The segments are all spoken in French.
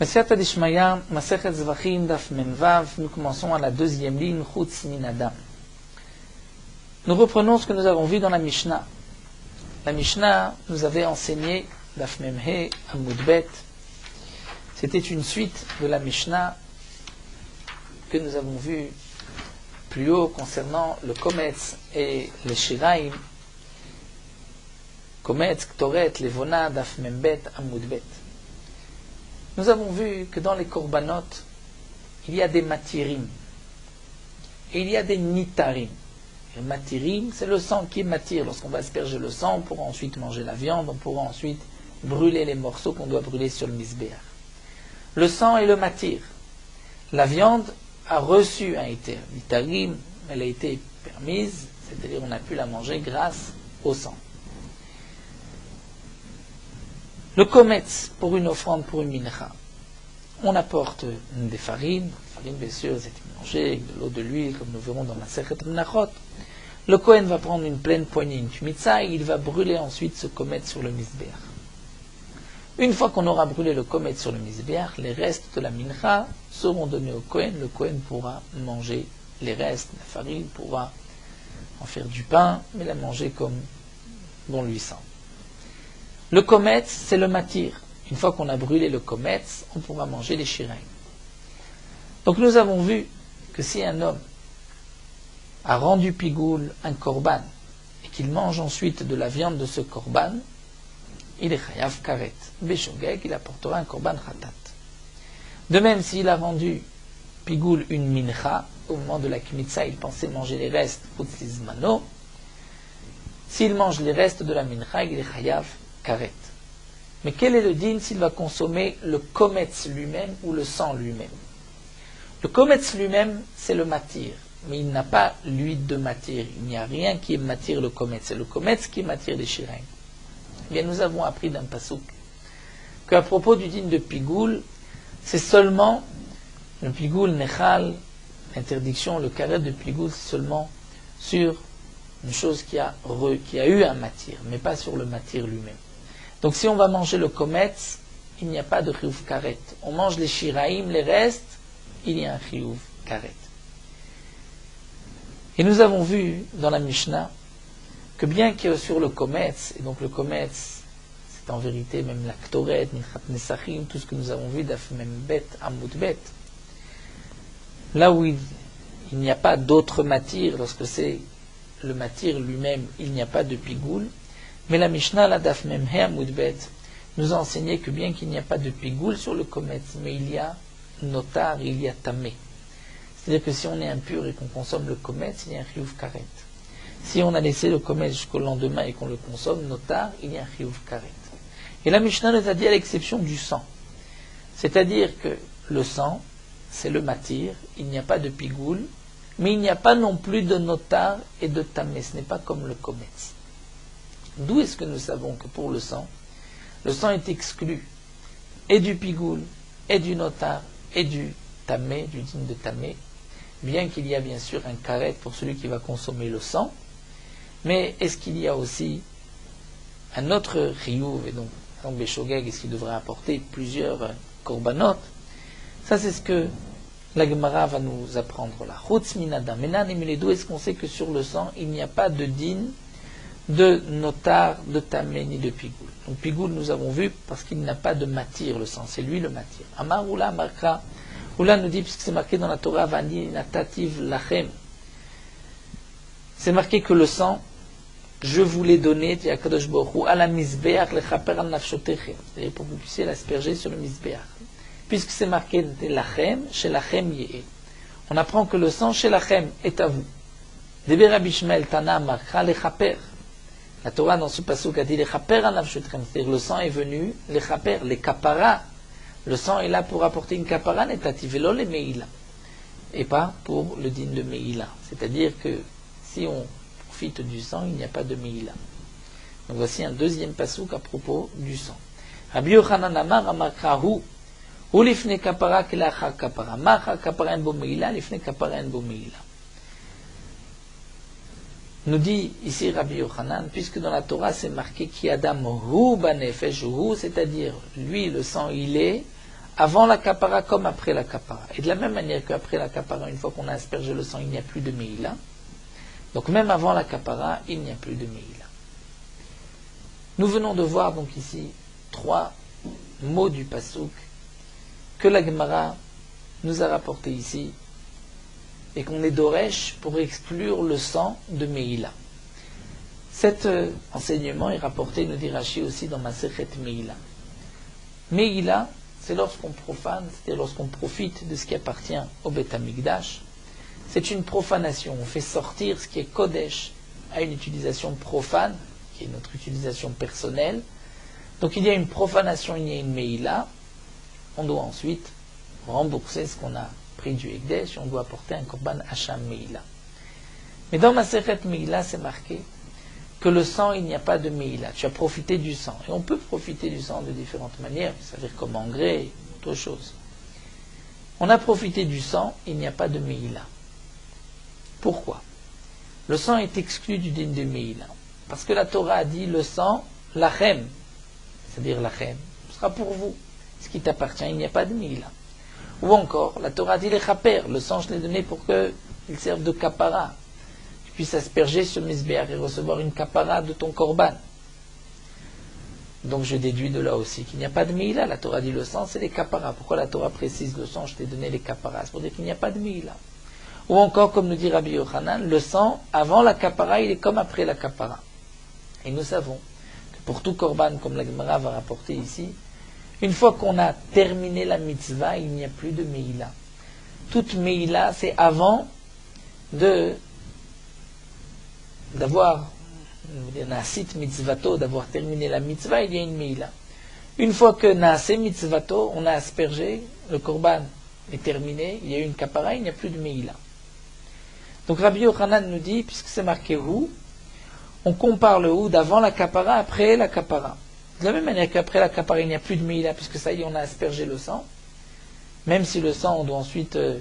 Mesiata Dishmaya, Masechet Zvachim, Daf Memvav, nous commençons à la deuxième ligne, Chutz Min Adam. Nous reprenons ce que nous avons vu dans la Mishnah. La Mishnah nous avait enseigné, Daf Memhe, Amudbet. C'était une suite de la Mishnah que nous avons vu plus haut concernant le Kometz et les Shiraim. Kometz, Ktoret, Levona, Daf Membet, Amudbet. Nous avons vu que dans les korbanot, il y a des matirim et il y a des nitarim. Les matirim, c'est le sang qui est matir. Lorsqu'on va asperger le sang, on pourra ensuite manger la viande, on pourra ensuite brûler les morceaux qu'on doit brûler sur le misbéach. Le sang est le matir. La viande a reçu un éter. Nitarim, elle a été permise, c'est-à-dire on a pu la manger grâce au sang. Le kometz, pour une offrande, pour une mincha, on apporte des farines. La farine, bien sûr, c'est mélangée avec de l'eau, de l'huile, comme nous verrons dans la Masechet Menachot. Le Kohen va prendre une pleine poignée, une tumitza, et il va brûler ensuite ce kometz sur le misbéach. Une fois qu'on aura brûlé le kometz sur le misbéach, les restes de la mincha seront donnés au Kohen. Le Kohen pourra manger les restes. La farine pourra en faire du pain, mais la manger comme bon lui semble. Le kometz, c'est le matir. Une fois qu'on a brûlé le kometz, on pourra manger les shiraim. Donc nous avons vu que si un homme a rendu pigoul un korban et qu'il mange ensuite de la viande de ce korban, il est chayav karet. Beshogeg, il apportera un korban khatat. De même, s'il a rendu pigoul une mincha, au moment de la kmitza, il pensait manger les restes, putzizmano. S'il mange les restes de la mincha, il est chayav karet. Mais quel est le din s'il va consommer le kometz lui-même ou le sang lui-même? Le kometz lui-même, c'est le matir, mais il n'a pas l'huile de matir. Il n'y a rien qui est matir le kometz. C'est le kometz qui est matir les shiraim. Eh bien, nous avons appris d'un pasouk qu'à propos du din de pigoul, c'est seulement le pigoul nechal, l'interdiction, le karet de pigoul, c'est seulement sur une chose qui a eu un matir, mais pas sur le matir lui-même. Donc si on va manger le kometz, il n'y a pas de chiyuv karet. On mange les shiraim, les restes, il y a un chiyuv karet. Et nous avons vu dans la Mishnah que bien que sur le kometz, et donc le kometz, c'est en vérité même la ktoret, minchat nesachim, tout ce que nous avons vu d'af membet, amudbet, là où il n'y a pas d'autre matir, lorsque c'est le matir lui-même, il n'y a pas de pigoul. Mais la Mishnah, la Daf Memhe Amudbet, nous a enseigné que bien qu'il n'y a pas de pigoul sur le kometz, mais il y a notar, il y a tamé. C'est-à-dire que si on est impur et qu'on consomme le kometz, il y a un chiyuv karet. Si on a laissé le kometz jusqu'au lendemain et qu'on le consomme, notar, il y a un chiyuv karet. Et la Mishnah nous a dit à l'exception du sang. C'est-à-dire que le sang, c'est le matir, il n'y a pas de pigoul, mais il n'y a pas non plus de notar et de tamé. Ce n'est pas comme le kometz. D'où est-ce que nous savons que pour le sang est exclu et du pigoul, et du notar, et du tamé, du din de tamé, bien qu'il y a bien sûr un karet pour celui qui va consommer le sang, mais est-ce qu'il y a aussi un autre chiyuv, et donc Beshogeg, est-ce qu'il devrait apporter plusieurs korbanot? Ça c'est ce que la Gemara va nous apprendre là. Chutz min adam. Maintenant, d'où est-ce qu'on sait que sur le sang, il n'y a pas de din, de notar, de tamé, ni de pigoul. Donc pigoul, nous avons vu, parce qu'il n'a pas de matir, le sang, c'est lui le matir. Amar Oula marquera, Oula nous dit, puisque c'est marqué dans la Torah, Vani natativ lachem, c'est marqué que le sang, je vous l'ai donné, dit Akadosh Baruch Hu, à la misbeach lechaper al nafshotechem, c'est-à-dire pour que vous puissiez l'asperger sur le misbeach. Puisque c'est marqué lachem, chez lachem yeh. On apprend que le sang chez lachem est à vous. Debe Rabbi Shmuel Tana marquera lechaper. La Torah, dans ce passage, a dit les chaper anavshutchem, c'est-à-dire le sang est venu, les chaper, les kapara. Le sang est là pour apporter une kapara netativ, velo les meila. Et pas pour le din de meila. C'est-à-dire que si on profite du sang, il n'y a pas de meila. Donc voici un deuxième passouk à propos du sang. Rabbi Yochanan Amar Amarkrahu, ou lifne kapara kelachar kapara, macha kapara en bo meila, lifne kapara en bo meila. Nous dit ici Rabbi Yochanan, puisque dans la Torah c'est marqué ki Adam hu banefesh hu, c'est-à-dire lui le sang il est avant la kapara comme après la kapara. Et de la même manière qu'après la kapara, une fois qu'on a aspergé le sang, il n'y a plus de meïla. Donc même avant la kapara, il n'y a plus de meïla. Nous venons de voir donc ici 3 mots du pasouk que la Gemara nous a rapporté ici et qu'on est d'Oresh pour exclure le sang de meïla. Cet enseignement est rapporté, nous dit Rashi aussi dans Masechet Meïla. Meïla, c'est lorsqu'on profane, c'est-à-dire lorsqu'on profite de ce qui appartient au Beth Amikdash. C'est une profanation, on fait sortir ce qui est Kodesh à une utilisation profane, qui est notre utilisation personnelle. Donc il y a une profanation, il y a une Meïla. On doit ensuite rembourser ce qu'on a pris du Ekdesh, on doit apporter un Korban Hacham Meïla. Mais dans Masechet Meïla, c'est marqué que le sang, il n'y a pas de Meïla. Tu as profité du sang. Et on peut profiter du sang de différentes manières, c'est-à-dire comme engrais, autre chose. On a profité du sang, il n'y a pas de Meïla. Pourquoi? Le sang est exclu du din de Meïla. Parce que la Torah a dit le sang, lachem, c'est-à-dire lachem, ce sera pour vous. Ce qui t'appartient, il n'y a pas de Meïla. Ou encore, la Torah a dit les chaper, le sang je l'ai donné pour qu'il serve de kapara. Puisse asperger sur Mizbeach et recevoir une kapara de ton korban. Donc je déduis de là aussi qu'il n'y a pas de meïla. La Torah dit le sang, c'est les kaparas. Pourquoi la Torah précise le sang, je t'ai donné les kaparas? C'est pour dire qu'il n'y a pas de meïla. Ou encore, comme nous dit Rabbi Yochanan, le sang, avant la kapara, il est comme après la kapara. Et nous savons que pour tout korban, comme la Gemara va rapporter ici, une fois qu'on a terminé la mitzvah, il n'y a plus de meïla. Toute meïla, c'est avant d'avoir nasit mitzvato, d'avoir terminé la mitzvah, il y a une meïla. Une fois que nasé mitzvato, on a aspergé, le korban est terminé, il y a eu une kapara, il n'y a plus de meïla. Donc Rabbi Yochanan nous dit, puisque c'est marqué ou, on compare le ou d'avant la kapara, après la kapara. De la même manière qu'après la kapara, il n'y a plus de meïla, puisque ça y est, on a aspergé le sang. Même si le sang, on doit ensuite le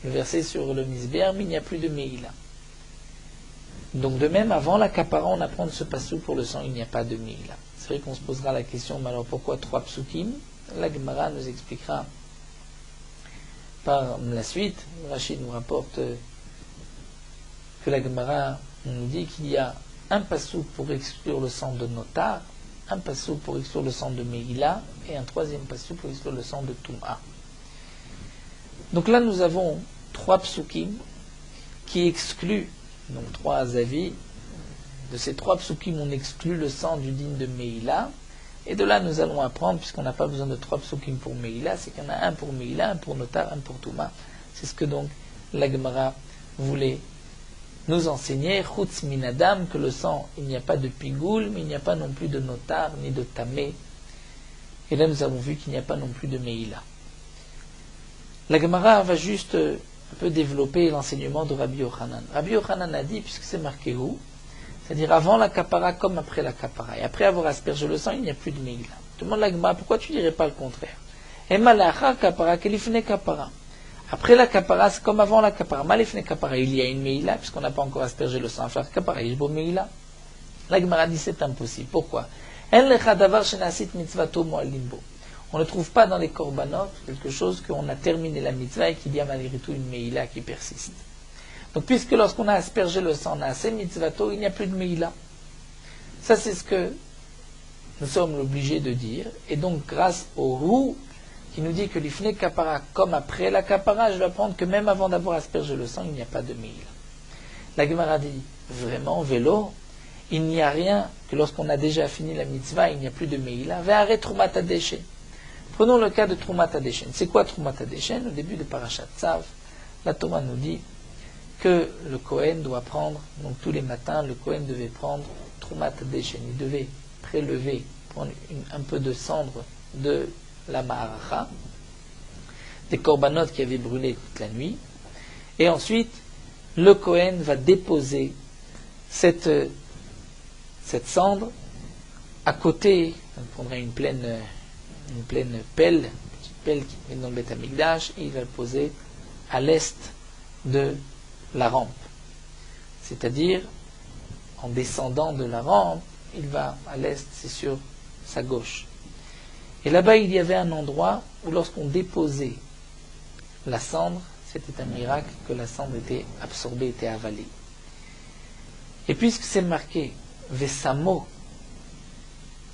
verser sur le misbéar, mais il n'y a plus de meïla. Donc de même, avant la kapara, on apprend de ce passou pour le sang, il n'y a pas de meïla. C'est vrai qu'on se posera la question, mais alors pourquoi 3 psukim? La Gemara nous expliquera par la suite. Rachid nous rapporte que la Gemara nous dit qu'il y a un passou pour exclure le sang de notar, un passou pour exclure le sang de meïla, et un 3e passou pour exclure le sang de touma. Donc là, nous avons 3 psukim qui excluent, donc 3 avis. De ces 3 psukim, on exclut le sang du din de Meïla. Et de là, nous allons apprendre, puisqu'on n'a pas besoin de 3 psukim pour Meïla, c'est qu'il y en a un pour Meïla, un pour Notar, un pour Touma. C'est ce que donc la Gemara voulait nous enseigner. Chutz minadam, que le sang, il n'y a pas de pigoul, mais il n'y a pas non plus de Notar, ni de Tamé. Et là, nous avons vu qu'il n'y a pas non plus de Meïla. La Gemara va juste un peu développer l'enseignement de Rabbi Yochanan. Rabbi Yochanan a dit, puisque c'est marqué où, c'est-à-dire avant la kapara comme après la kapara. Et après avoir aspergé le sang, il n'y a plus de meïla. Demande la Gemara, pourquoi tu ne dirais pas le contraire? Et malachar kapara, kelifne kapara. Après la kapara, c'est comme avant la kapara. Malifne kapara, il y a une meïla, puisqu'on n'a pas encore aspergé le sang. Enfin, kapara, il y a une meïla. La Gemara dit, c'est impossible. Pourquoi? En lecha davar shenasit mitzvato mo'alimbo. On ne trouve pas dans les korbanot quelque chose qu'on a terminé la mitzvah et qu'il y a malgré tout une meïla qui persiste. Donc puisque lorsqu'on a aspergé le sang, on a assez mitzvato, il n'y a plus de meïla. Ça c'est ce que nous sommes obligés de dire. Et donc grâce au roux qui nous dit que l'ifne kapara, comme après la kapara, je vais apprendre que même avant d'avoir aspergé le sang, il n'y a pas de meïla. La Gemara dit, vraiment, vélo, il n'y a rien que lorsqu'on a déjà fini la mitzvah, il n'y a plus de meïla. Ve'are trumat hadeshen. Prenons le cas de Trumat HaDeshen. C'est quoi Trumat HaDeshen? Au début de Parashat Tzav, la Torah nous dit que le Kohen doit prendre, donc tous les matins, le Kohen devait prendre Trumat HaDeshen. Il devait prélever, prendre un peu de cendre de la Maharacha, des corbanotes qui avaient brûlé toute la nuit. Et ensuite, le Kohen va déposer cette cendre à côté, on prendrait une pleine pelle, une petite pelle qui met dans le Beth Amikdash, et il va le poser à l'est de la rampe. C'est-à-dire, en descendant de la rampe, il va à l'est, c'est sur sa gauche. Et là-bas, il y avait un endroit où lorsqu'on déposait la cendre, c'était un miracle que la cendre était absorbée, était avalée. Et puisque c'est marqué Vesamo,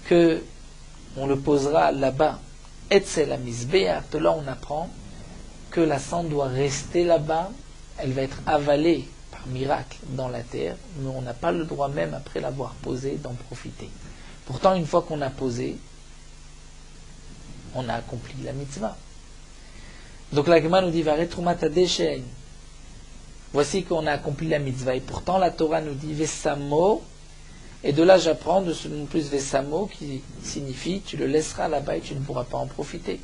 que on le posera là-bas, Etzel Amizbeach, de là on apprend que la cendre doit rester là-bas, elle va être avalée par miracle dans la terre, mais on n'a pas le droit même après l'avoir posée d'en profiter. Pourtant, une fois qu'on a posé, on a accompli la mitzvah. Donc la Gemara nous dit Varet Trumat Hadeshen. Voici qu'on a accompli la mitzvah. Et pourtant la Torah nous dit Vesamo. Et de là j'apprends de ce nom plus Vesamo qui signifie tu le laisseras là-bas et tu ne pourras pas en profiter.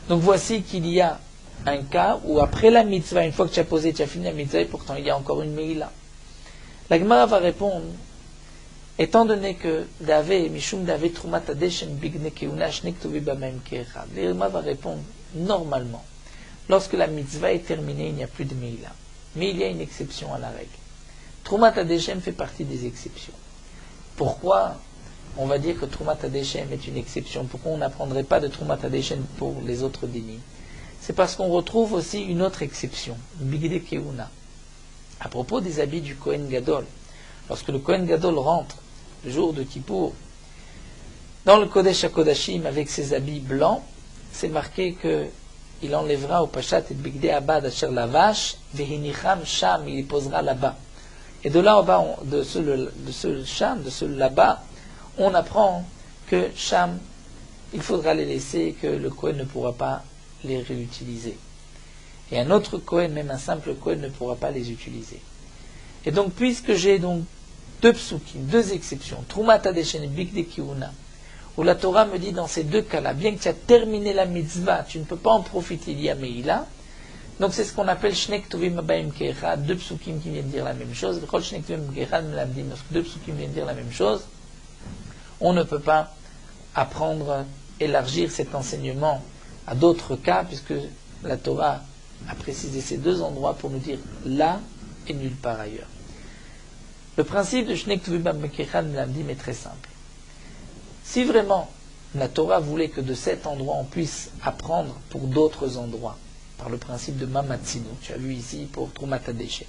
Donc voici qu'il y a un cas où après la mitzvah, une fois que tu as posé, tu as fini la mitzvah, et pourtant il y a encore une meila. La Gemara va répondre, étant donné que Davé, Mishum Davé Trumat Hadeshen Bigne Keuna Shnek Tovi Bamaim Kecha, la Gemara va répondre normalement. Lorsque la mitzvah est terminée, il n'y a plus de meila. Mais il y a une exception à la règle. Trumat Hadeshen fait partie des exceptions. Pourquoi on va dire que Trumat Hadeshen est une exception? Pourquoi on n'apprendrait pas de Trumat Hadeshen pour les autres dînis? C'est parce qu'on retrouve aussi une autre exception, Bigde Keuna. À propos des habits du Kohen Gadol, lorsque le Kohen Gadol rentre le jour de Kippour dans le Kodesh HaKodashim avec ses habits blancs, c'est marqué que il enlèvera au Pachat et Bigde Abad Asher Lavash, Vehinicham Sham, il les posera là-bas. Et de là, de ce Sham, de ce là-bas, on apprend que Sham, il faudra les laisser, que le Kohen ne pourra pas les réutiliser. Et un autre Kohen, même un simple Kohen, ne pourra pas les utiliser. Et donc, puisque j'ai donc deux psukim, deux exceptions, Trumat Hadeshen et Bigde Keuna, où la Torah me dit dans ces deux cas-là, bien que tu as terminé la mitzvah, tu ne peux pas en profiter, il y a Meila. Donc c'est ce qu'on appelle Shnek Tovim Abaim Kecha, deux psukim qui viennent dire la même chose. Shnek Tovim Kecha, deux psukim viennent dire la même chose. On ne peut pas apprendre, élargir cet enseignement à d'autres cas, puisque la Torah a précisé ces deux endroits pour nous dire là et nulle part ailleurs. Le principe de Shnek Tovim Abaim Kecha est très simple. Si vraiment la Torah voulait que de cet endroit on puisse apprendre pour d'autres endroits, par le principe de Mamatzino, tu as vu ici pour Trumat Hadeshen,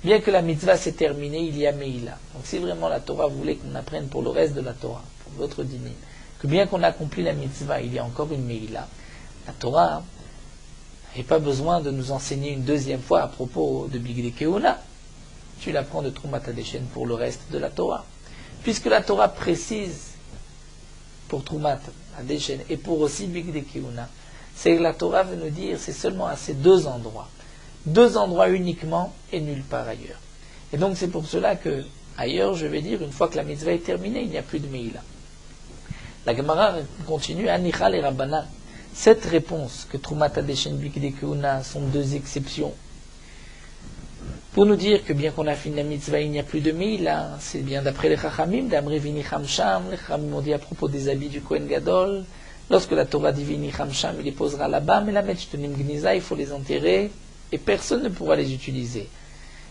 bien que la mitzvah s'est terminée, il y a Meila. Donc si vraiment la Torah voulait qu'on apprenne pour le reste de la Torah, pour d'autres dîners, que bien qu'on accomplit la mitzvah, il y a encore une Meila, la Torah n'avait pas besoin de nous enseigner une deuxième fois à propos de Bigde Keuna. Tu l'apprends de Trumat Hadeshen pour le reste de la Torah. Puisque la Torah précise pour Trumat Hadeshen et pour aussi Bigde Keuna, c'est que la Torah veut nous dire c'est seulement à ces deux endroits uniquement et nulle part ailleurs. Et donc c'est pour cela que ailleurs, je vais dire, une fois que la mitzvah est terminée, il n'y a plus de Meila. La Gemara continue, Anichal et Rabbana. Cette réponse que Trumat Hadeshen Bigde Keuna sont deux exceptions pour nous dire que bien qu'on a fini la mitzvah, il n'y a plus de Meila. C'est bien d'après les Chachamim, d'Amri Vinicham Sham. Les Chachamim ont dit à propos des habits du Kohen Gadol, lorsque la Torah dit Vinicham Sham, il les posera là-bas, mais la Metchtonim Gniza, il faut les enterrer, et personne ne pourra les utiliser.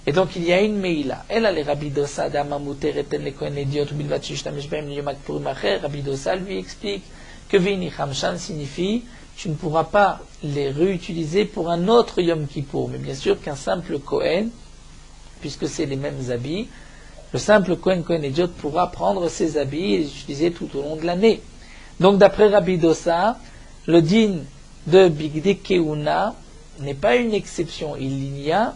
Et donc il y a une Meila. Elle a les Rabbi Dosa, Damamuter, Eten, les Kohen Ediot, Bilvat Shishtamish Bem, Yomak Purim Acher. Rabbi Dosa lui explique que Vinicham Sham signifie tu ne pourras pas les réutiliser pour un autre Yom Kippour. Mais bien sûr qu'un simple Kohen, puisque c'est les mêmes habits, le simple Kohen Ediot pourra prendre ses habits et les utiliser tout au long de l'année. Donc d'après Rabbi Dosa, le din de Bigde Keuna n'est pas une exception. Il n'y a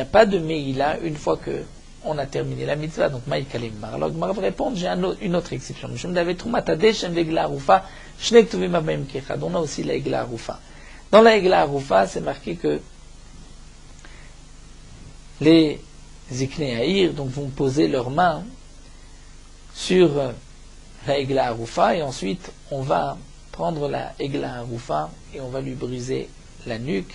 pas de Meila une fois que on a terminé la mitzvah. Donc Maïk Alimbar. Alors Gemara va répondre, j'ai une autre exception. On a aussi la Egla Arufa. Dans la Egla Arufa, c'est marqué que les Ziknei Haïr donc vont poser leurs mains sur la Egla Arufa et ensuite on va prendre la Egla Arufa et on va lui briser la nuque.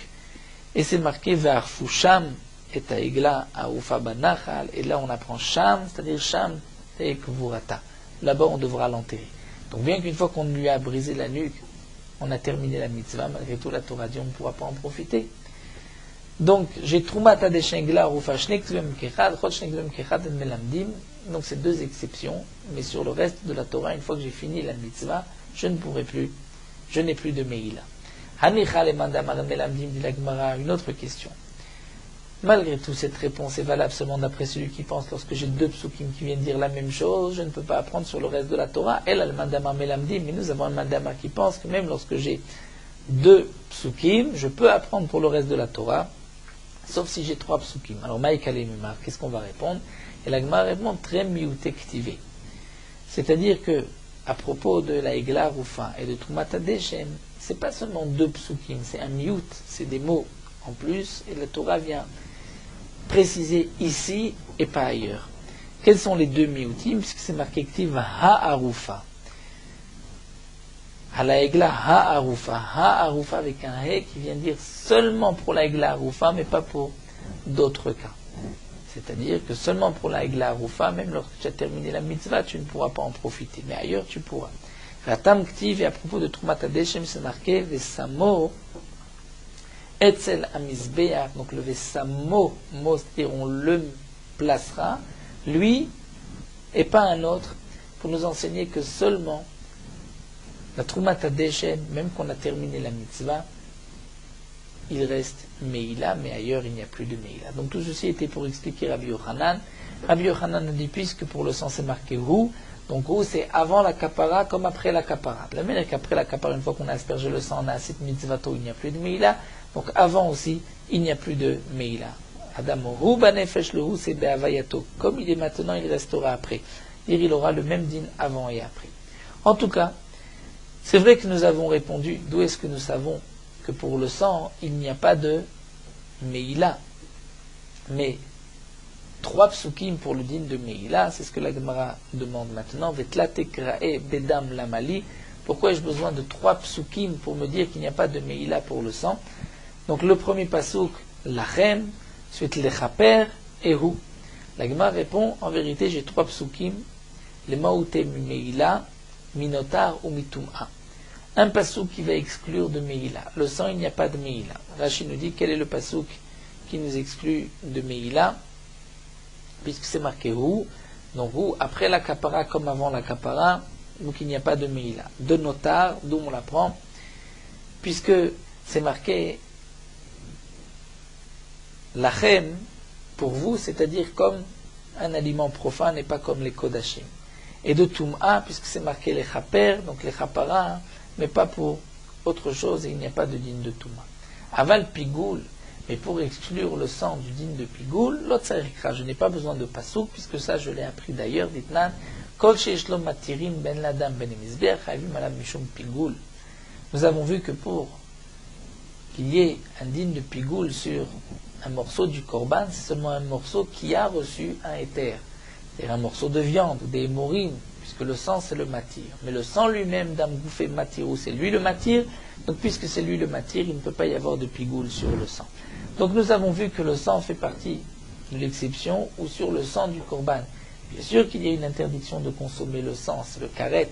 Et c'est marqué Ve'arfu Sham et ta Egla Arufa Banachal. Et là on apprend Sham, c'est-à-dire Sham et Kvurata. Là-bas on devra l'enterrer. Donc bien qu'une fois qu'on lui a brisé la nuque, on a terminé la mitzvah, malgré tout la Torah dit on ne pourra pas en profiter. Donc j'ai Trumat Hadeshen Egla Arufa Shnek Tvem Kechad, Chot Shnek Tvem Kechad en Melamdim. Donc c'est deux exceptions, mais sur le reste de la Torah, une fois que j'ai fini la mitzvah, je ne pourrai plus, je n'ai plus de Meïla. Hanicha le mandam melamdim dit la Gemara, une autre question. Malgré tout, cette réponse est valable seulement d'après celui qui pense lorsque j'ai deux psukim qui viennent dire la même chose, je ne peux pas apprendre sur le reste de la Torah. Elle a le mandama melamdim, mais nous avons un mandama qui pense que même lorsque j'ai deux psukim, je peux apprendre pour le reste de la Torah, sauf si j'ai trois psukim. Alors, Maïkale Mimar, qu'est-ce qu'on va répondre? Et la Gemara répond très miouté ktivé. C'est-à-dire que, à propos de la Egla Rufa et de Trumat Hadeshem, c'est pas seulement deux psukim, c'est un miout, c'est des mots en plus, et la Torah vient préciser ici et pas ailleurs. Quels sont les deux mioutim? Puisque c'est marqué Ktiv Ha'arufa. À la Egla Ha'arufa. Ha'arufa avec un He qui vient dire seulement pour la Egla Arufa, mais pas pour d'autres cas. C'est-à-dire que seulement pour la Egla Arufa, même lorsque tu as terminé la mitzvah, tu ne pourras pas en profiter. Mais ailleurs, tu pourras. Ratam Ktiv, et à propos de Trumat Hadeshem, c'est marqué Vesamo Etzel Amizbeach, donc le Vesamo, c'est-à-dire on le placera, lui, et pas un autre, pour nous enseigner que seulement la Trumat Hadeshem, même qu'on a terminé la mitzvah, il reste Meïla, mais ailleurs il n'y a plus de Meïla. Donc tout ceci était pour expliquer Rabbi Yochanan. Rabbi Yochanan a dit, puisque pour le sang c'est marqué Hu, donc Hu c'est avant la kapara comme après la kapara. De la manière qu'après la kapara, une fois qu'on a aspergé le sang, on a cette mitzvato, il n'y a plus de Meïla. Donc avant aussi, il n'y a plus de Meïla. Adam Hu banefesh le Hu c'est be'avayato. Comme il est maintenant, il restera après. Il aura le même din avant et après. En tout cas, c'est vrai que nous avons répondu, d'où est-ce que nous savons que pour le sang, il n'y a pas de Meïla. Mais trois psukim pour le din de Meïla, c'est ce que la Gemara demande maintenant. Vetla tekrae bedam lamali. Pourquoi ai-je besoin de trois psukim pour me dire qu'il n'y a pas de Meïla pour le sang? Donc le premier pasuk, lachem, ensuite lechaper et hu. La Gemara répond, en vérité j'ai trois psukim, les maouté Meïla, minotar ou mitum'a. Un pasouk qui va exclure de Meïla. Le sang, il n'y a pas de Meïla. Rashi nous dit quel est le pasouk qui nous exclut de Meïla, puisque c'est marqué Hu. Donc Hu, après la kapara comme avant la kapara, donc il n'y a pas de Meïla. De notar, d'où on l'apprend, puisque c'est marqué lachem, pour vous, c'est-à-dire comme un aliment profane et pas comme les kodashim. Et de tum'a, puisque c'est marqué les chaper, donc les chapara, mais pas pour autre chose, et il n'y a pas de din de Touma. Aval pigoul, mais pour exclure le sang du din de pigoul, l'otsarikra, je n'ai pas besoin de pasouk, puisque ça je l'ai appris d'ailleurs, ditnan, kol sheishlom matirin ben ladam ben emizber, chavim alam mishum pigoul. Nous avons vu que pour qu'il y ait un din de pigoul sur un morceau du korban, c'est seulement un morceau qui a reçu un éther. C'est un morceau de viande, ou des hémorrhines, puisque le sang c'est le matir. Mais le sang lui-même, dame gouffé matirou, c'est lui le matir. Donc puisque c'est lui le matir, il ne peut pas y avoir de pigoule sur le sang. Donc nous avons vu que le sang fait partie de l'exception, ou sur le sang du korban. Bien sûr qu'il y a une interdiction de consommer le sang, c'est le karet,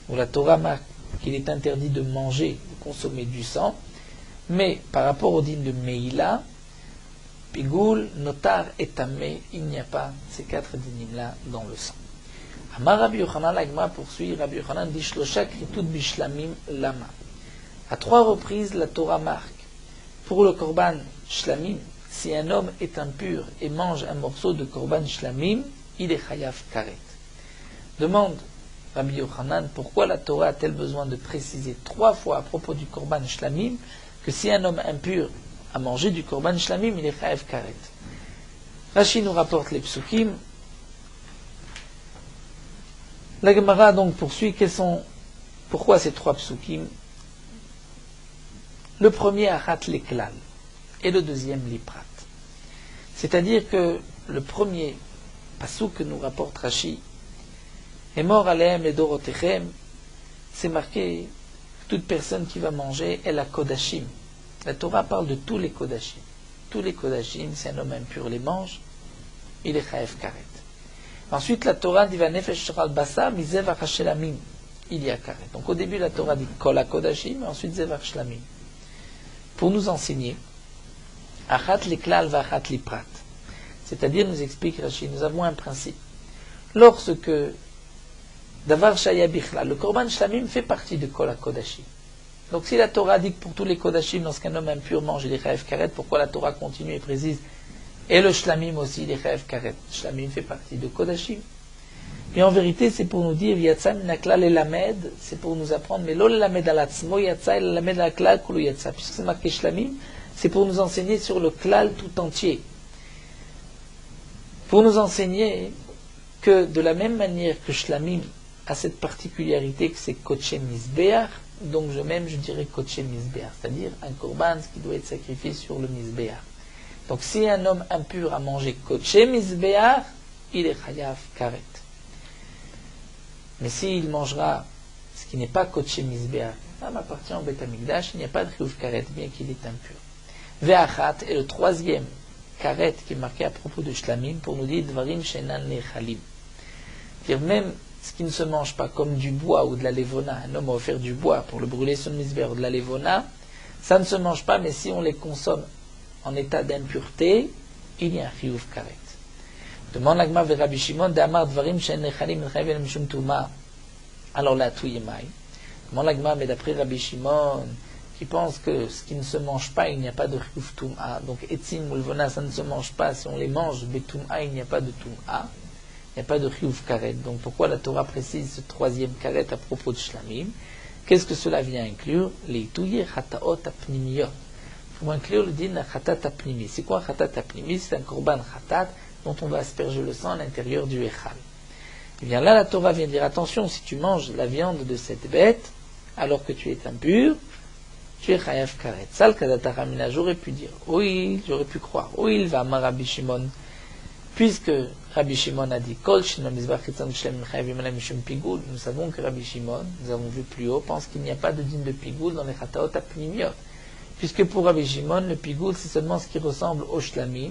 où la Torah marque qu'il est interdit de manger, de consommer du sang. Mais par rapport au din de Meïla, pigoul, notar et tamé, il n'y a pas ces quatre dinim-là dans le sang. Amar Rabbi Yochanan, la Gemara poursuit, Rabbi Yochanan dit Shlosha kritout bishlamim lama. À trois reprises, la Torah marque, pour le korban shlamim, si un homme est impur et mange un morceau de korban shlamim, il est chayav karet. Demande Rabbi Yochanan, pourquoi la Torah a-t-elle besoin de préciser trois fois à propos du korban shlamim, que si un homme impur a mangé du korban shlamim, il est chayav karet. Rashi nous rapporte les psukim. La Gemara donc poursuit, pourquoi ces trois psukim? Le premier, Arat Leklal, et le deuxième, Liprat. C'est-à-dire que le premier pasuk que nous rapporte Rashi, est mort alehem le dorotechem, c'est marqué, toute personne qui va manger est la kodashim. La Torah parle de tous les kodashim. Tous les kodashim, si un homme impur les mange, il est chayav karet. Ensuite, la Torah dit Vanefesh Shral Basa, Mizevach Hashelamim. Il y a karet. Donc au début, la Torah dit Kol HaKodashim, et ensuite Zevach Shlamim. Pour nous enseigner, Achat Leklal Vachat Liprat. C'est-à-dire, nous explique Rashi, nous avons un principe. Lorsque Davar Shaya Bichla. Le Korban Shlamim fait partie de Kol HaKodashim. Donc si la Torah dit que pour tous les Kodashim, lorsqu'un homme impur mange des Chayav Karet, pourquoi la Torah continue et précise et le Shlamim aussi, les Chayav Karet. Shlamim fait partie de Kodashim. Mais en vérité, c'est pour nous dire, Yatsa minakla l'elamed, c'est pour nous apprendre, mais lo l'elamed alatzmo yatsa, l'elamed alaklal kulu yatsa. Puisque c'est marqué Shlamim, c'est pour nous enseigner sur le klal tout entier. Pour nous enseigner que de la même manière que Shlamim a cette particularité que c'est Koche Mizbeach, donc je dirais Koche Mizbeach, c'est-à-dire un korban qui doit être sacrifié sur le Mizbeach. Donc si un homme impur a mangé Koche Mizbeach, il est Chayav Karet. Mais s'il mangera ce qui n'est pas Koche Mizbeach, ça m'appartient au Beth Amikdash, il n'y a pas de Chiyuv Karet, bien qu'il est impur. Ve'achat est le troisième Karet qui est marqué à propos de Shlamim pour nous dire Dvarim Shenan Nechalim. C'est-à-dire même ce qui ne se mange pas, comme du bois ou de la levona, un homme a offert du bois pour le brûler sur le Mizbeach ou de la levona, ça ne se mange pas, mais si on les consomme en état d'impureté, il y a un Chiyuv Karet. Demande l'Agma vers Rabbi Shimon d'Amar Dvarim Shenan Nechalim Nechalim Mishum Tuma. Alors là, tout y est maï. Demande l'Agma, mais d'après Rabbi Shimon, qui pense que ce qui ne se mange pas, il n'y a pas de Chiyuv Tum'a. Donc Etzim ou Levona, ça ne se mange pas. Si on les mange, Betum'a, il n'y a pas de Tum'a. Il n'y a pas de Chiyuv Karet. Donc pourquoi la Torah précise ce troisième Karet à propos de Shlamim? Qu'est-ce que cela vient inclure? Les Itouye Chataot Apnimiyot. Il faut inclure le din Chatat Apnimi. C'est quoi Chatat Apnimi? C'est un korban Chatat dont on va asperger le sang à l'intérieur du Echal. Et bien là, la Torah vient dire attention, si tu manges la viande de cette bête, alors que tu es impur, tu es Chayav Karet. Sal Kadata Ramina, j'aurais pu dire, oui, j'aurais pu croire, oui, il va amar Rabbi Shimon, puisque Rabbi Shimon a dit, Kol Shino Mizbach Chitzon Shlem Chayavim Alem Mishum Pigoul, nous savons que Rabbi Shimon, nous avons vu plus haut, pense qu'il n'y a pas de din de Pigoul dans les Chataot Apnimiot. Puisque pour Rabbi Shimon, le Pigoul, c'est seulement ce qui ressemble au Shlamim,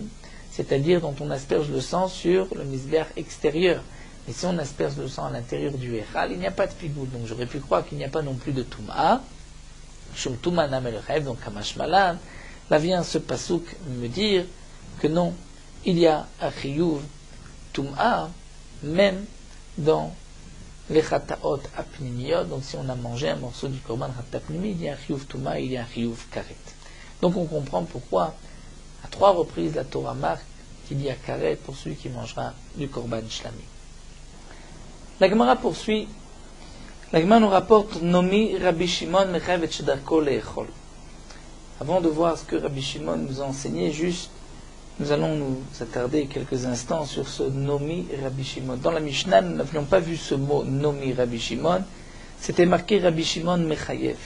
c'est-à-dire dont on asperge le sang sur le Mizbeach extérieur. Et si on asperge le sang à l'intérieur du Echal, il n'y a pas de Pigoul. Donc j'aurais pu croire qu'il n'y a pas non plus de Tum'a. Shum Tum'a Namel Chayav, donc Kamash Malan. Là vient ce pasouk me dire que non, il y a un Chiyuv Tum'a, même dans les Chataot Apnimiyot. Donc si on a mangé un morceau du Korban Chatat Apnimi, il y a un Chiyuv Tum'a, il y a un Chiyuv Karet. Donc on comprend pourquoi, à 3 reprises, la Torah marque qu'il y a Karet pour celui qui mangera du Korban Shlami. La Gemara poursuit. La Gemara nous rapporte Nomi Rabbi Shimon Mechayev et Shedarko Le'echol. Avant de voir ce que Rabbi Shimon nous a enseigné, juste, nous allons nous attarder quelques instants sur ce Nomi Rabbi Shimon. Dans la Mishnah, nous n'avions pas vu ce mot Nomi Rabbi Shimon. C'était marqué Rabbi Shimon Mechayev.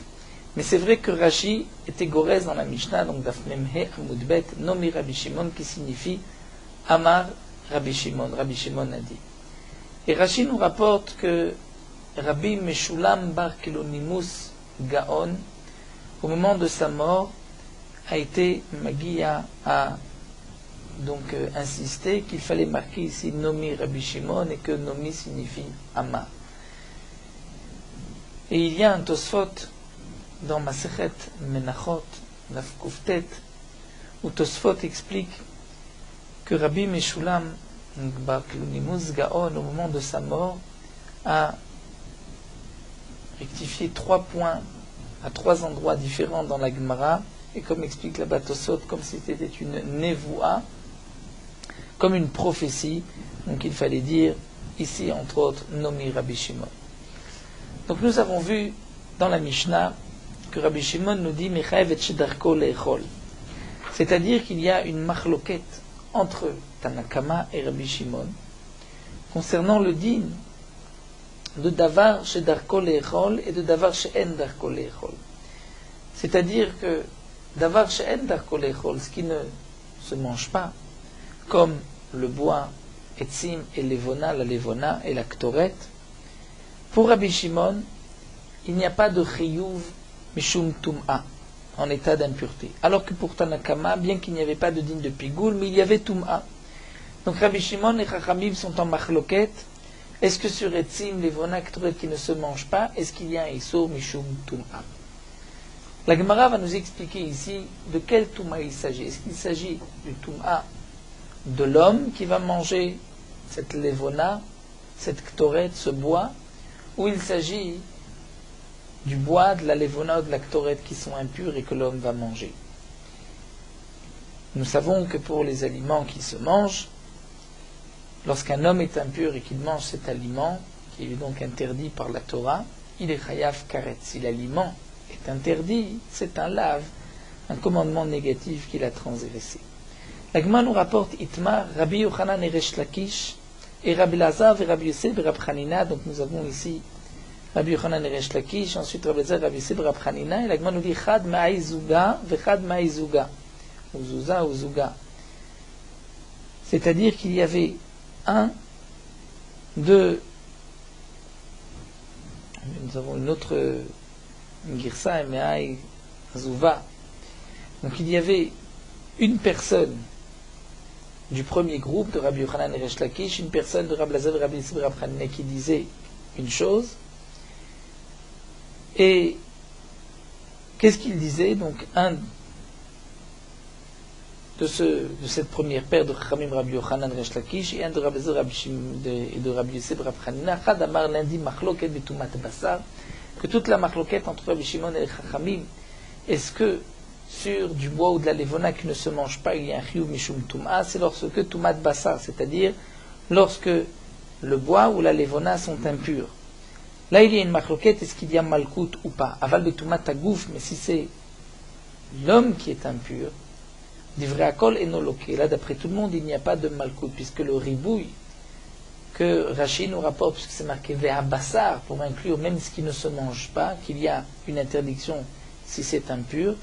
Mais c'est vrai que Rashi était gorez dans la Mishnah, donc Daf Memhe Amudbet, Nomi Rabbi Shimon, qui signifie Amar Rabbi Shimon. Rabbi Shimon a dit. Et Rashi nous rapporte que Rabbi Meshulam Bar Kilonimus Gaon, au moment de sa mort, a été Magia a donc insisté qu'il fallait marquer ici Nomi Rabbi Shimon et que Nomi signifie Amar. Et il y a un Tosfot dans Masechet Menachot, Daf Kuftet, où Tosfot explique que Rabbi Meshulam Bar Kilonimus Gaon, au moment de sa mort, a rectifié 3 points à 3 endroits différents dans la Gemara, et comme explique la Tosfot, comme si c'était une nevoua, comme une prophétie, donc il fallait dire ici entre autres Nomi Rabbi Shimon. Donc nous avons vu dans la Mishnah que Rabbi Shimon nous dit Mechayev et Shedarko Le'echol, c'est-à-dire qu'il y a une machloket entre Tanakama et Rabbi Shimon concernant le din de Davar Shedarko Le'echol et de Davar She'en Darko Le'echol. C'est-à-dire que Davar She'en Darko Le'echol, ce qui ne se mange pas, comme le bois, Etzim et Levona, la Levona et la Ktoret, pour Rabbi Shimon, il n'y a pas de Chiyuv Mishum Tum'a, en état d'impureté. Alors que pour Tanakama, bien qu'il n'y avait pas de din de Pigoul, mais il y avait Tum'a. Donc Rabbi Shimon et Chachamim sont en machloket. Est-ce que sur Etzim, Levona, Ktoret qui ne se mangent pas, est-ce qu'il y a un Isur Mishum Tum'a? La Gemara va nous expliquer ici de quel Tum'a il s'agit. Est-ce qu'il s'agit du Tum'a de l'homme qui va manger cette Levona, cette Ktoret, ce bois, ou il s'agit du bois, de la lévona ou de la ktoret qui sont impurs et que l'homme va manger. Nous savons que pour les aliments qui se mangent, lorsqu'un homme est impur et qu'il mange cet aliment, qui est donc interdit par la Torah, il est chayav karet. Si l'aliment est interdit, c'est un lave, un commandement négatif qu'il a transgressé. La Gemara nous rapporte Itmar, Rabbi Yochanan et Resh Lakish, et Rabbi Lazar et Rabbi Yosef et Rabbi Hanina. Donc nous avons ici Rabbi Yochanan et Resh Lakish, ensuite Rabbi Lazar, Rabbi Yosef et Rabbi Hanina. Et la Gemara nous dit Chad ma'ai zuga vechad ma'ai zuga, ou zuza ou zuga. C'est-à-dire qu'il y avait nous avons une autre girsa, ma'ai zuva. Donc il y avait une personne du premier groupe de Rabbi Yochanan et Resh Lakish, une personne de Rabbi Lazar, Rabbi Yosef et Rabbi Hanina qui disait une chose. Et qu'est-ce qu'il disait? Donc un de cette première paire de Chachamim, Rabbi Yochanan et Resh Lakish, et un de Rabbi Lazar et de Rabbi Yosef et Rabbi Hanina, Chad Amar lundi machloket betumat basar, que toute la machloket entre Rabbi Shimon et les Chachamim, est-ce que sur du bois ou de la lévona qui ne se mange pas, il y a un chiyuv mishum tum'a, c'est lorsque tumat basar, c'est-à-dire lorsque le bois ou la lévona sont impurs. Là, il y a une machloket, est-ce qu'il y a malkout ou pas? Aval betumat agouf, mais si c'est l'homme qui est impur, divrei akol enoloké. Là, d'après tout le monde, il n'y a pas de malkout, puisque le ribouille que Rashi nous rapporte, puisque c'est marqué ve'a basar, pour inclure même ce qui ne se mange pas, qu'il y a une interdiction si c'est impur.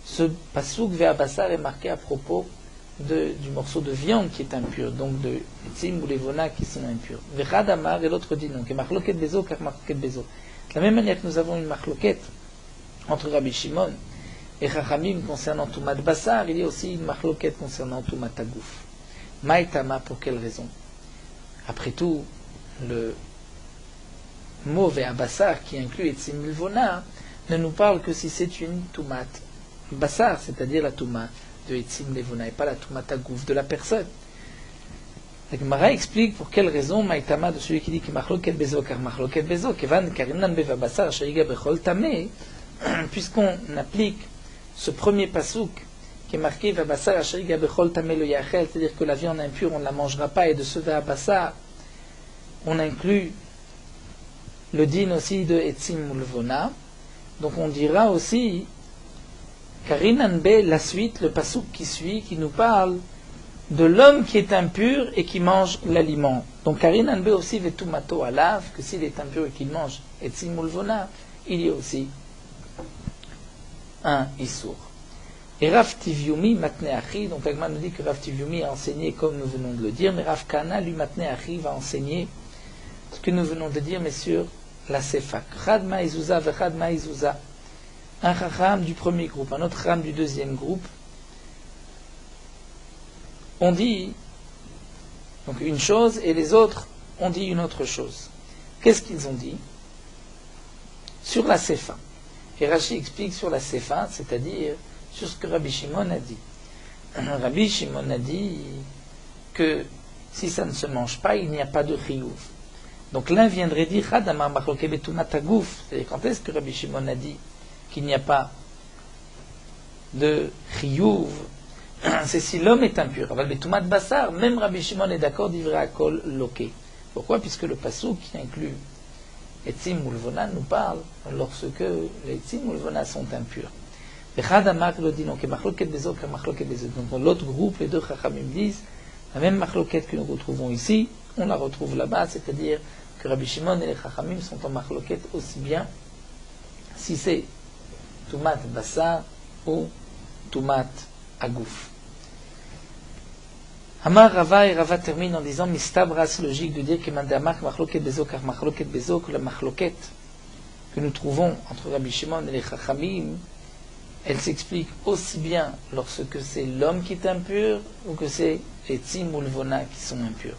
Ce pasouk ve'a basar est marqué à propos du morceau de viande qui est impur, donc de tzim ou lévona qui sont impurs. Vechad amar, et l'autre dit non, que machloket bezo, car machloket bezo. De la même manière que nous avons une machloket entre Rabbi Shimon et Chachamim concernant Tumat Basar, il y a aussi une machloket concernant Tumat Agouf. Maïtama, pour quelle raison? Après tout, le mot ve'a basar qui inclut etzim lévona ne nous parle que si c'est une Tumat Basar, c'est-à-dire la Touma de Etzim Levona, et pas la Touma Tagouf de la personne. La Gemara explique pour quelle raison Maïtama de celui qui dit que Machloket Bezo, car Machloket Bezo, Kevan Karimnan Beva Basar, Shaiga Bechol Tameh, puisqu'on applique ce premier pasouk qui est marqué Vabasar, Shaiga Bechol Tameh le Yachel, c'est-à-dire que la viande impure on ne la mangera pas, et de ce Vabasar, on inclut le din aussi de Etzim Levona, donc on dira aussi Karinan B, la suite, le pasouk qui suit, qui nous parle de l'homme qui est impur et qui mange l'aliment. Donc Karinan B aussi vetumato alav, que s'il est impur et qu'il mange etzim ulvona, il y a aussi un issour. Et Rav Tivyumi matneachi, donc Agma nous dit que Rav Tivyumi a enseigné comme nous venons de le dire, mais Rav Kana lui matneachi va enseigner ce que nous venons de dire, mais sur la sefak. Chad ma'izouza vechad ma'izouza. Un chacham du premier groupe, un autre chacham du deuxième groupe, on dit donc une chose et les autres ont dit une autre chose. Qu'est-ce qu'ils ont dit? Sur la sefa. Et Rashi explique sur la sefa, c'est-à-dire sur ce que Rabbi Shimon a dit. Rabbi Shimon a dit que si ça ne se mange pas, il n'y a pas de chiyuv. Donc l'un viendrait dire Chadamar machloket betumat agouf. C'est-à-dire quand est-ce que Rabbi Shimon a dit qu'il n'y a pas de chiyuv, c'est si l'homme est impur. Aval betumat basar, même Rabbi Shimon est d'accord, divrei akol loké. Pourquoi? Puisque le passouk qui inclut etzim ou levona nous parle lorsque les etzim ou levona sont impurs. Echad amar le dit, donc machloket bezo, car machloket bezo. Donc dans l'autre groupe, les deux chachamim disent, la même machloket que nous retrouvons ici, on la retrouve là-bas, c'est-à-dire que Rabbi Shimon et les chachamim sont en machloket aussi bien si c'est Tumat Basar ou Tumat Agouf. Amar Rava, et Rava termine en disant Mistabra, c'est logique de dire que Mandamak Machloket Bezo, car Machloket Bezo, que la Machloket que nous trouvons entre Rabbi Shimon et les Chachamim, elle s'explique aussi bien lorsque c'est l'homme qui est impur ou que c'est les Tzim ou le Vona qui sont impurs.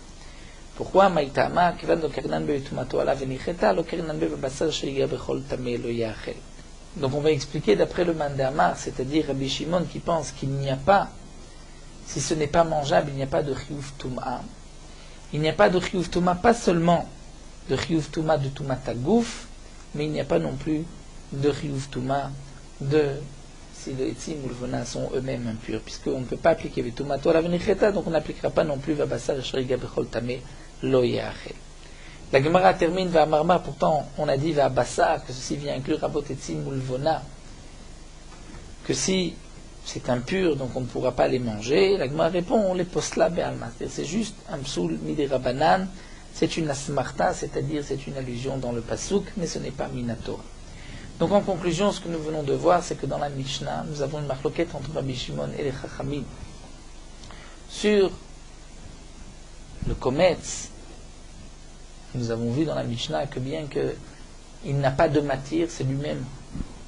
Pourquoi Maïtama, Kevan do Kerinan Be Tumato ala Venicheta, lo Kerinan Be Basar Sheiga Bechol Tameh lo Yachel. Donc on va expliquer d'après le Mandamar, c'est-à-dire Rabbi Shimon qui pense qu'il n'y a pas, si ce n'est pas mangeable, il n'y a pas de chiyuv tum'a. Il n'y a pas de chiyuv tum'a pas seulement de Chiyuv Touma de Toumat Agouf, mais il n'y a pas non plus de Chiyuv Touma de si le Etzim ou le Vona sont eux-mêmes impurs, puisqu'on ne peut pas appliquer Vetumato à la Venicheta, donc on n'appliquera pas non plus Vabasar Shriga Bechol Tameh Lo Yeachel. La Gemara termine Vamarmar, pourtant on a dit Vabasar, que ceci vient inclure Rabot Etzim ou le Vona, que si c'est impur, donc on ne pourra pas les manger. La Gemara répond, on les postla be'alma, c'est juste un psoul midi rabanan, c'est une asmarta, c'est-à-dire c'est une allusion dans le pasouk, mais ce n'est pas minatora. Donc en conclusion, ce que nous venons de voir, c'est que dans la Mishnah, nous avons une marloquette entre Rabbi Shimon et les Chachamim sur le kometz. Nous avons vu dans la Mishnah que bien qu'il n'a pas de matière, c'est lui-même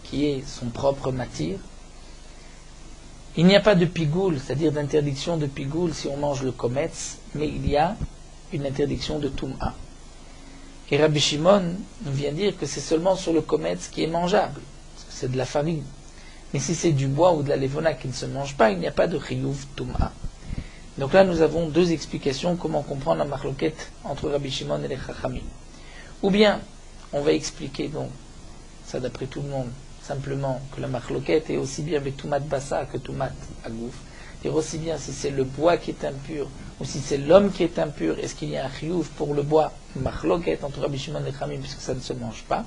qui est son propre matière. Il n'y a pas de pigoul, c'est-à-dire d'interdiction de pigoul si on mange le kometz, mais il y a une interdiction de tum'a. Et Rabbi Shimon nous vient dire que c'est seulement sur le kometz qui est mangeable, parce que c'est de la farine. Mais si c'est du bois ou de la levona qui ne se mange pas, il n'y a pas de chiyuv tum'a. Donc là, nous avons deux explications comment comprendre la marloquette entre Rabbi Shimon et les Chachamim. Ou bien, on va expliquer, donc, ça d'après tout le monde, simplement que la marloquette est aussi bien betumat bassa que tumat agouf. Et aussi bien si c'est le bois qui est impur ou si c'est l'homme qui est impur, est-ce qu'il y a un chiyuv pour le bois, marloquette entre Rabbi Shimon et Chachamim puisque ça ne se mange pas.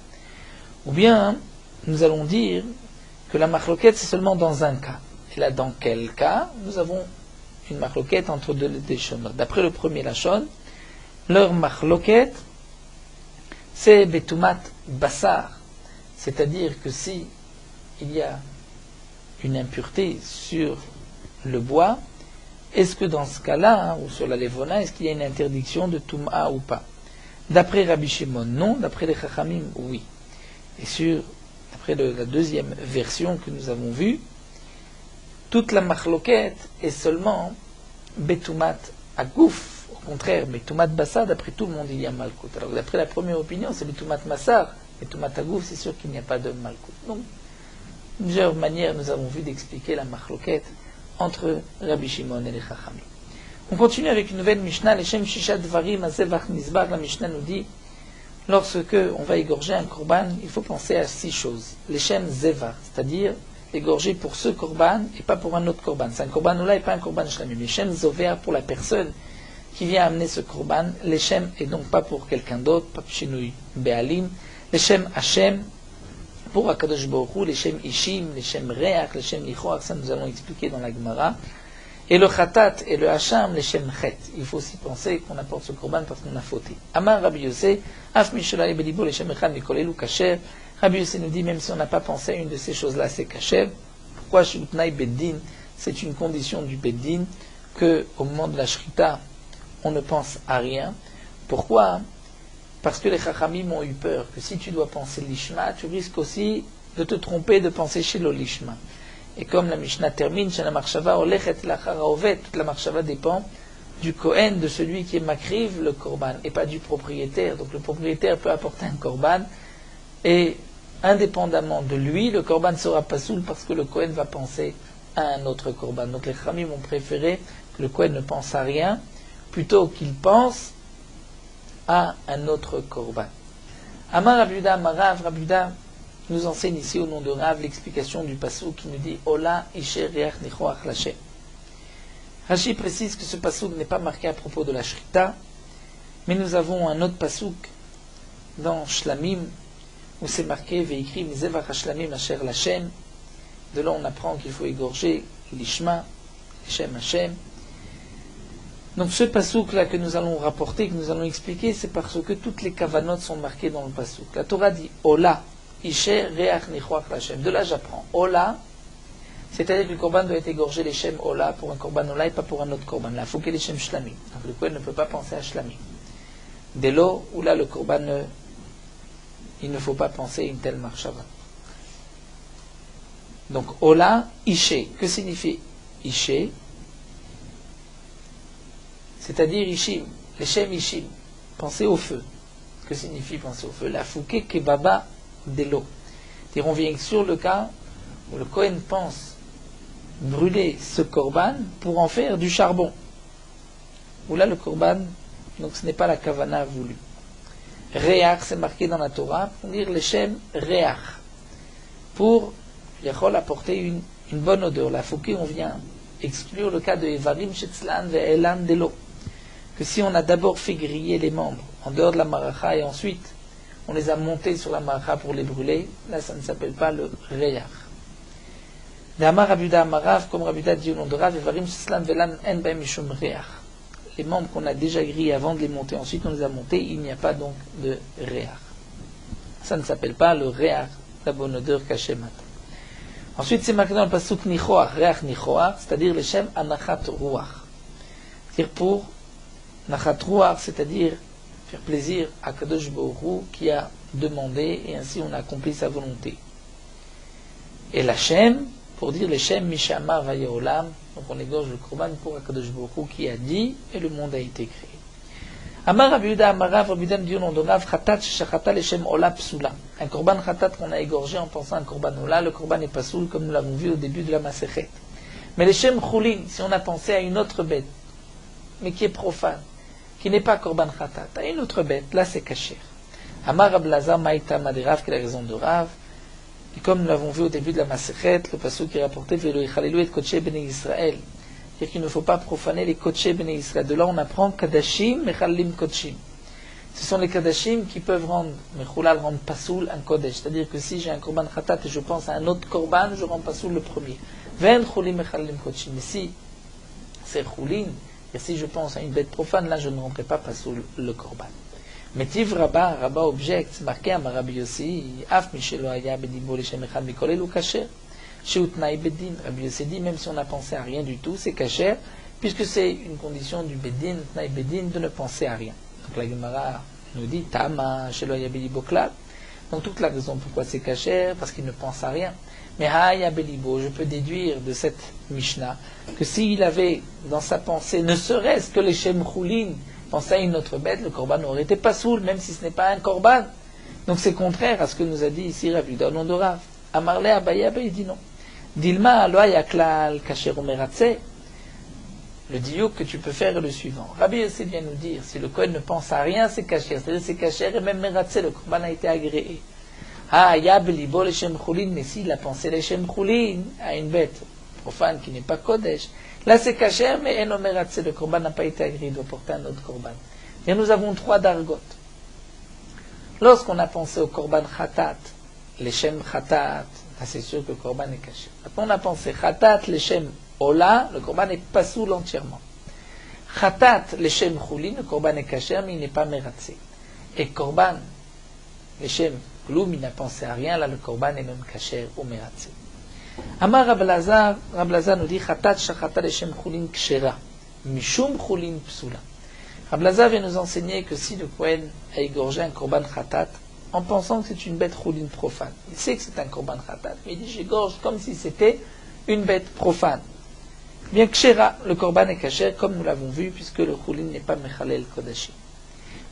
Ou bien, nous allons dire que la marloquette c'est seulement dans un cas. Et là, dans quel cas nous avons une marloquette entre deux lashonot. D'après le premier lashon, leur marloquette c'est betumat bassar. C'est-à-dire que si il y a une impureté sur le bois, est-ce que dans ce cas-là, ou sur la levona, est-ce qu'il y a une interdiction de tum'a ou pas? D'après Rabbi Shimon, non. D'après les Chachamim, oui. Et d'après la deuxième version que nous avons vue, toute la marloquette est seulement betumat agouf. Au contraire, betumat bassa, d'après tout le monde, il y a malkout. Alors d'après la première opinion, c'est betumat massar. Et Toumat Agouf, c'est sûr qu'il n'y a pas de malkout. Donc, plusieurs manières nous avons vu d'expliquer la marloquette entre Rabbi Shimon et les Chachamim. On continue avec une nouvelle Mishnah, les Shem Shisha Dvarim Azevach Nizbar. La Mishnah nous dit, lorsque on va égorger un korban, il faut penser à 6 choses. Les Shem Zevach, c'est-à-dire égorger pour ce korban et pas pour un autre korban. C'est un korban oula et pas un korban shlamim. Les Shem Zover pour la personne qui vient amener ce korban. Les Shem et donc pas pour quelqu'un d'autre, pas Shinui Be'alim. Les Shem Hashem, pour Akadosh Baruch Hu, les Shem Ishim, les Shem Reach, les Shem Lichoach, ça nous allons expliquer dans la Gemara. Et le Khatat et le Hacham, les Shem Chet. Il faut aussi penser qu'on apporte ce korban parce qu'on a fauté. Amar Rabbi Yossé, Af Mishalai Belibo, les Shem Echad Mikolelu Kasher. Rabbi Yossé nous dit, même si on n'a pas pensé à une de ces choses-là, c'est Kasher. Pourquoi Shutnai Beddin? C'est une condition du Beddin que, au moment de la Shrita, on ne pense à rien. Pourquoi? Parce que les Chachamim ont eu peur que si tu dois penser l'Ishma, tu risques aussi de te tromper de penser chez l'Ishma. Et comme la Mishnah termine, chez la Marshava, Olechet Lachara Ovet, toute la Marshava dépend du Kohen, de celui qui est Makriv, le Korban, et pas du propriétaire. Donc le propriétaire peut apporter un Korban, et indépendamment de lui, le Korban sera pas soul parce que le Kohen va penser à un autre Korban. Donc les Chachamim ont préféré que le Kohen ne pense à rien, plutôt qu'il pense à un autre korban. Amar Rabuda, Marav, Rabuda nous enseigne ici au nom de Rav l'explication du passouk qui nous dit Ola Isher Reach Nichoach Lashem. Rashi précise que ce passouk n'est pas marqué à propos de la Shrita, mais nous avons un autre passouk dans Shlamim où c'est marqué Veikri Mizevach Shlamim Asher Lashem. De là on apprend qu'il faut égorger l'Ishma, Shem Hashem. Donc ce pasouk là que nous allons rapporter, que nous allons expliquer, c'est parce que toutes les kavanot sont marquées dans le pasouk. La Torah dit Ola, Isher, Reach, Nichoach, Lachem. De là j'apprends Ola, c'est-à-dire que le korban doit être égorgé les Shem Ola pour un korban Ola et pas pour un autre korban. Là, il faut qu'il y ait les Shem Shlamim. Donc le Kohen ne peut pas penser à Shlamim. Dès lors où là le korban, il ne faut pas penser à une telle marshava. Donc Ola, Ishe. Que signifie Ishe? C'est-à-dire Ishim, les Shem Ishim, penser au feu. Que signifie penser au feu? La fouke kebaba de l'eau. C'est-à-dire on vient sur le cas où le Kohen pense brûler ce korban pour en faire du charbon. Où là le korban, donc ce n'est pas la kavana voulue. Reach, c'est marqué dans la Torah, pour dire Leshem Reach. Pour, Yachol, apporter une bonne odeur. La Fouquet, on vient exclure le cas de Evarim Shetzlan Ve'elan Delo. Que si on a d'abord fait griller les membres en dehors de la maracha et ensuite on les a montés sur la maracha pour les brûler, là ça ne s'appelle pas le Reach. D'Amar Rabuda Amarav, comme Rabuda dit au nom de Rav, Evarim Shetzlan Ve'elan En Baem Mishum Reach. Les membres qu'on a déjà grillés avant de les monter, ensuite on les a montés, il n'y a pas donc de Reach. Ça ne s'appelle pas le Reach, la bonne odeur cachée matin. Ensuite, c'est marqué dans le pasuk Nichoach, Reach Nichoach, c'est-à-dire le Shem Anachat Ruach. C'est-à-dire pour Nachat Ruach, c'est-à-dire faire plaisir à Kadosh Baruch Hu qui a demandé et ainsi on a accompli sa volonté. Et la Shem, pour dire le Shem Mishamar Vayeolam, donc on égorge le Korban pour Kadosh Baruch Hu qui a dit et le monde a été créé. Amar Rabbi Yehuda Amarav, Rabbi Yehuda dit au nom de Rav, Chatat Shechata Leshem Ola Psula. Un korban Chatat qu'on a égorgé en pensant à un korban Ola, le korban n'est pas soul comme nous l'avons vu au début de la Masechet. Mais Leshem Choulin, si on a pensé à une autre bête, mais qui est profane, qui n'est pas korban Chatat, à une autre bête, là c'est kasher. Amar Rab Lazar Maïta Madirav, qui est la raison de Rav, et comme nous l'avons vu au début de la Masechet, le pasuk qui est rapporté, Velo Yichalelu et Kodshe Bnei Israël. C'est-à-dire qu'il ne faut pas profaner les Kodshe Bnei Israël. De là, on apprend Kadashim, Mechalim Kodshim. Ce sont les Kadashim qui peuvent rendre, Mechulal, rendre Pasoul un Kodesh. C'est-à-dire que si j'ai un Korban Khatat et je pense à un autre Korban, je rends Pasoul le premier. Ven Chulim, Mechalim Kodshim. Mais si c'est Chulin, et si je pense à une bête profane, là, je ne rendrai pas Pasoul le Korban. Mais Tiv Rabba objecte, c'est marqué à Rabbi Yossi, Af Mishelo Aya Bedibo Leshem Echad Mikolel ou Kasher. Chez Utnaï Bedin, Rabbi Yossi dit, même si on n'a pensé à rien du tout, c'est kasher, puisque c'est une condition du Bedin, Utnaï Bedin, de ne penser à rien. Donc la Gemara nous dit, Tama, Shelo Yabeli Boklal. Donc toute la raison pourquoi c'est kasher, parce qu'il ne pense à rien. Mais Haya Belibo, je peux déduire de cette Mishnah que s'il avait dans sa pensée, ne serait-ce que les Shem Choulin, pensé à une autre bête, le Korban aurait été pas soul, même si ce n'est pas un Korban. Donc c'est contraire à ce que nous a dit ici Rabbi Yehuda au nom de Rav. Amarle Abaye, il dit non. Dilma aloya klal kasher umeratze. Le diouk que tu peux faire est le suivant. Rabbi Yossi vient nous dire, si le Kohen ne pense à rien, c'est kasher. C'est-à-dire c'est kasher et même meratze, le Korban a été agréé. Ah, ya belibo leshem choulin, mais s'il a pensé leshem choulin à une bête profane qui n'est pas kodesh, là c'est kasher, mais en meratze, le Korban n'a pas été agréé, il doit porter un autre Korban. Et nous avons trois dargot. Lorsqu'on a pensé au Korban Khatat, leshem Khatat, là c'est sûr que le Korban est caché. Maintenant on a pensé Khatat, leshem Ola, le Korban n'est pas soul entièrement. Khatat, leshem Choulin, le Korban est caché, mais il n'est pas meratze. Et Korban, leshem Kloum, il n'a pensé à rien, là le Korban est même caché ou meratze. Amar Rab Lazar nous dit Khatat, Shachata, leshem Choulin, kshera, mishum Choulin, psula. Rab Lazar vient nous enseigner que si le Kohen a égorgé un Korban Khatat, en pensant que c'est une bête choulin profane. Il sait que c'est un korban khatat, mais il dit j'égorge comme si c'était une bête profane. Bien kshera, le korban est kasher, comme nous l'avons vu, puisque le choulin n'est pas mechalel kodashi.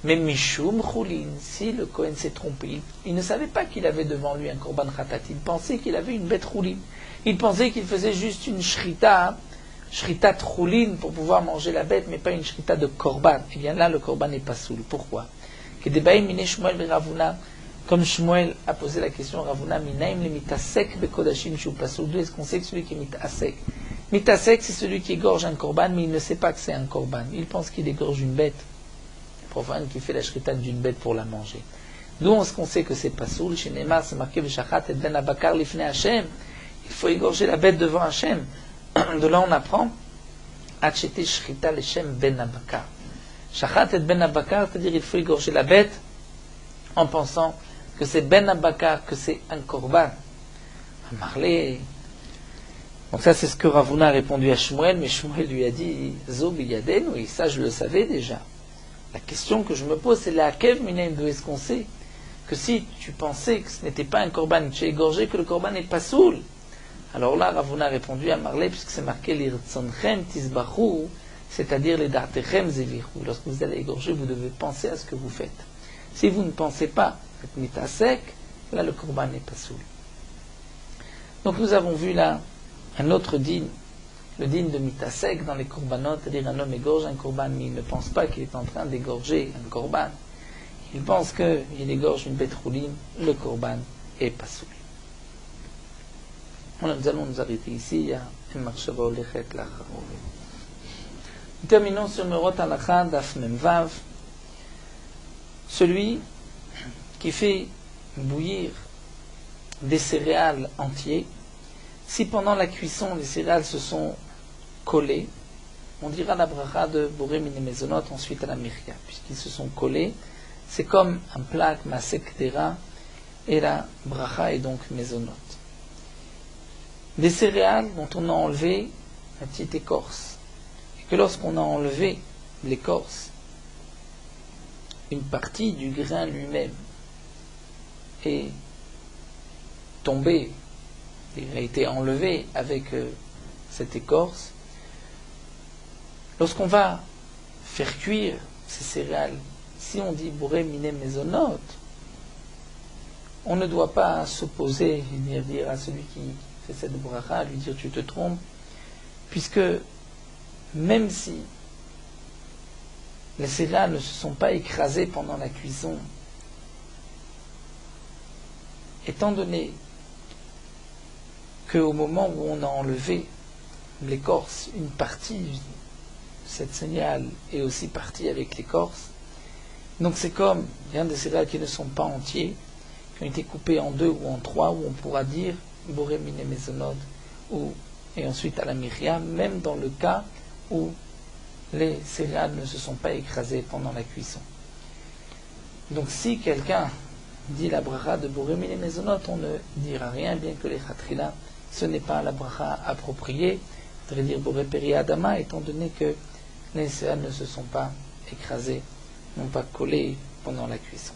Mais mishum choulin, si le Kohen s'est trompé, il ne savait pas qu'il avait devant lui un korban khatat, il pensait qu'il avait une bête choulin. Il pensait qu'il faisait juste une shritat choulin pour pouvoir manger la bête, mais pas une shrita de korban. Et bien là, le korban n'est pas soul. Pourquoi? Comme Shmuel a posé la question, Ravuna minaim le mitasek bekodashim shu pasoul. D'où est-ce qu'on sait que celui qui est mitasek? Mitasek, c'est celui qui égorge un korban, mais il ne sait pas que c'est un korban. Il pense qu'il égorge une bête profane, qui fait la shrita d'une bête pour la manger. D'où est-ce qu'on sait que c'est pasoul? Chez Neymar, c'est marqué v'shachat et ben abakar lifne Hashem. Il faut égorger la bête devant Hashem. De là, on apprend achete shrita leshem ben abakar. Shachat et ben abakar, c'est-à-dire il faut égorger la bête en pensant que c'est ben abakar, que c'est un korban. Marley. Donc ça c'est ce que Ravuna a répondu à Shmuel, mais Shmuel lui a dit Zo biyadenu, oui, ça je le savais déjà. La question que je me pose c'est la kev minaim, d'où est-ce qu'on sait que si tu pensais que ce n'était pas un korban, que tu as égorgé, que le korban n'est pas soul. Alors là Ravuna a répondu à Marley, puisque c'est marqué l'irtzonchem tisbachu, c'est-à-dire les dartechem zeviru. Lorsque vous allez égorger, vous devez penser à ce que vous faites. Si vous ne pensez pas, vous êtes mitasek, là le korban n'est pas soul. Donc nous avons vu là un autre din, le din de mitasek dans les korbanot, c'est-à-dire un homme égorge un korban, mais il ne pense pas qu'il est en train d'égorger un korban. il pense qu'il égorge une bête rouline, le korban est pas souillé. Nous allons nous arrêter ici. Nous terminons sur Merot Halacha Daf Memvav. Celui qui fait bouillir des céréales entiers, si pendant la cuisson les céréales se sont collées, on dira la bracha de Boré Mine Mezonot ensuite à la Mirya, puisqu'ils se sont collés, c'est comme un plat Masek Tera, et la bracha est donc Mezonot. Des céréales dont on a enlevé la petite écorce, et que lorsqu'on a enlevé l'écorce, une partie du grain lui-même est tombée, il a été enlevé avec cette écorce. Lorsqu'on va faire cuire ces céréales, si on dit Boré Mine Mezonot, on ne doit pas s'opposer, venir dire à celui qui fait cette bracha, lui dire tu te trompes, puisque même si les céréales ne se sont pas écrasées pendant la cuisson, étant donné qu'au moment où on a enlevé l'écorce, une partie de cette céréale est aussi partie avec l'écorce, donc c'est comme il y a des céréales qui ne sont pas entiers, qui ont été coupés en 2 ou en 3, où on pourra dire Boré Mine Mezonot, et ensuite à la Mirya, même dans le cas où les céréales ne se sont pas écrasées pendant la cuisson. Donc si quelqu'un dit la bracha de Boré Mine Mezonot, on ne dira rien, bien que les Khatrila, ce n'est pas la bracha appropriée, on devrait dire Boré Peri Adama, étant donné que les céréales ne se sont pas écrasées, n'ont pas collé pendant la cuisson.